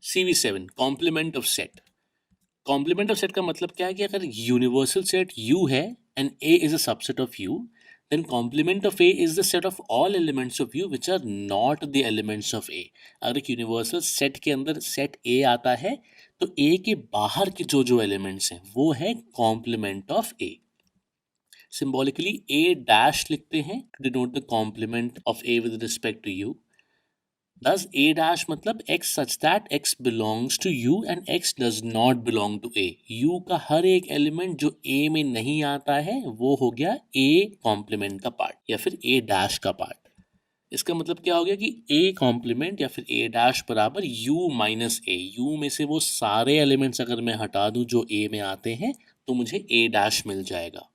CV7 complement of set. Complement of set का मतलब क्या है कि अगर यूनिवर्सल सेट U है and A is a subset of U, then complement of A is the set of all elements of U which are not the elements of A। अगर एक universal set के अंदर set A आता है तो A के बाहर के जो जो एलिमेंट्स हैं वो है complement of A। Symbolically A dash लिखते हैं to denote the complement of A with respect to U। Thus A dash मतलब x such that x belongs to U and x does not belong to A। U का हर एक element जो A में नहीं आता है वो हो गया A कॉम्प्लीमेंट का पार्ट या फिर A डैश का पार्ट। इसका मतलब क्या हो गया कि A कॉम्प्लीमेंट या फिर A डैश बराबर U माइनस A। U में से वो सारे एलिमेंट्स अगर मैं हटा दूं जो A में आते हैं तो मुझे A डैश मिल जाएगा।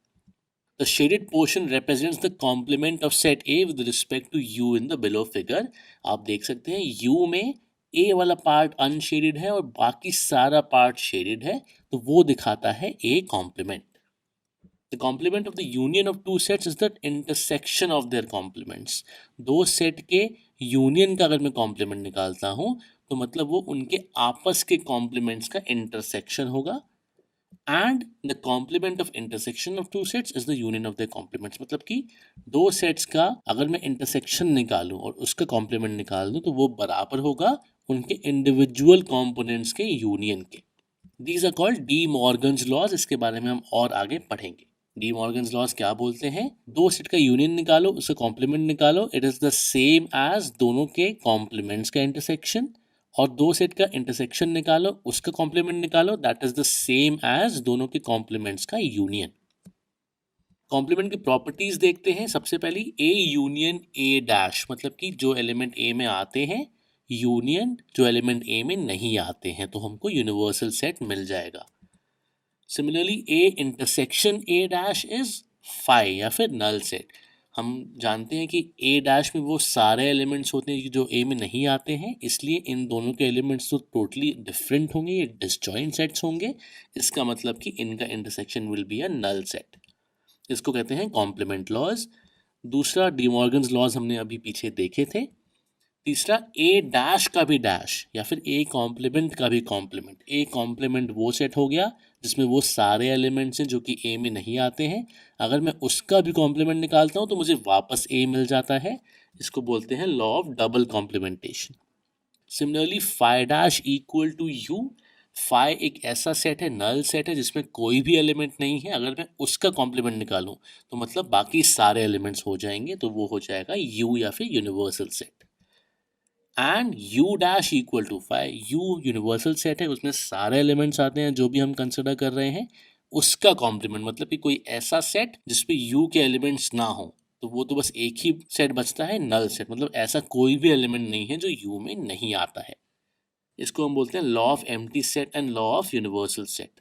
The shaded portion represents the complement of set A with respect to U in the below figure। आप देख सकते हैं U में A वाला पार्ट अनशेडेड है और बाकी सारा पार्ट शेडेड है, तो वो दिखाता है A complement। The complement of the union of two sets is the intersection of their complements। दो सेट के यूनियन का अगर मैं कॉम्प्लीमेंट निकालता हूं तो मतलब वो उनके आपस के कॉम्प्लीमेंट्स का इंटरसेक्शन होगा। And the complement of intersection of two sets is the union of the complements. मतलब कि दो सेट्स का अगर मैं इंटरसेक्शन निकालूं और उसका कॉम्प्लीमेंट निकाल दूं तो वो बराबर होगा उनके इंडिविजुअल कंपोनेंट्स के यूनियन के। These are called de Morgan's laws. इसके बारे में हम और आगे पढ़ेंगे। डी मॉर्गन्स लॉज क्या बोलते हैं? दो सेट का यूनियन निकालो, उसका कॉम्प्लीमेंट निकालो, it is the same as दोनों के कॉम्प्लीमेंट्स का इंटरसेक्शन। और दो सेट का इंटरसेक्शन निकालो, उसका कॉम्प्लीमेंट निकालो, that is the same as दोनों के कॉम्प्लीमेंट्स का यूनियन। कॉम्प्लीमेंट की प्रॉपर्टीज देखते हैं। सबसे पहली ए यूनियन ए डैश, मतलब कि जो एलिमेंट ए में आते हैं यूनियन जो एलिमेंट ए में नहीं आते हैं, तो हमको यूनिवर्सल सेट मिल जाएगा। Similarly A intersection A dash is phi या फिर नल सेट। हम जानते हैं कि ए डैश में वो सारे एलिमेंट्स होते हैं जो ए में नहीं आते हैं, इसलिए इन दोनों के एलिमेंट्स तो टोटली डिफरेंट होंगे, ये डिसजॉइंट सेट्स होंगे। इसका मतलब कि इनका intersection will be a null set. इसको कहते हैं कॉम्प्लीमेंट लॉज। दूसरा डी मॉर्गन्स लॉज हमने अभी पीछे देखे थे। तीसरा ए डैश का भी डैश या फिर ए कॉम्प्लीमेंट का भी कॉम्प्लीमेंट। ए कॉम्प्लीमेंट वो सेट हो गया जिसमें वो सारे एलिमेंट्स हैं जो कि ए में नहीं आते हैं। अगर मैं उसका भी कॉम्प्लीमेंट निकालता हूँ तो मुझे वापस ए मिल जाता है। इसको बोलते हैं law of double complementation. Similarly phi dash equal to U. Phi एक ऐसा सेट है, नल सेट है, जिसमें कोई भी एलिमेंट नहीं है। अगर मैं उसका कॉम्प्लीमेंट निकालूं तो मतलब बाकी सारे एलिमेंट्स हो जाएंगे, तो वो हो जाएगा यू या फिर universal set. And U dash equal to phi. U universal set है, उसमें सारे एलिमेंट्स आते हैं जो भी हम कंसिडर कर रहे हैं। उसका कॉम्प्लीमेंट मतलब कि कोई ऐसा सेट जिसपे यू के एलिमेंट्स ना हो, तो वो तो बस एक ही सेट बचता है, नल सेट। मतलब ऐसा कोई भी एलिमेंट नहीं है जो यू में नहीं आता है। इसको हम बोलते हैं law of empty set and law of universal set.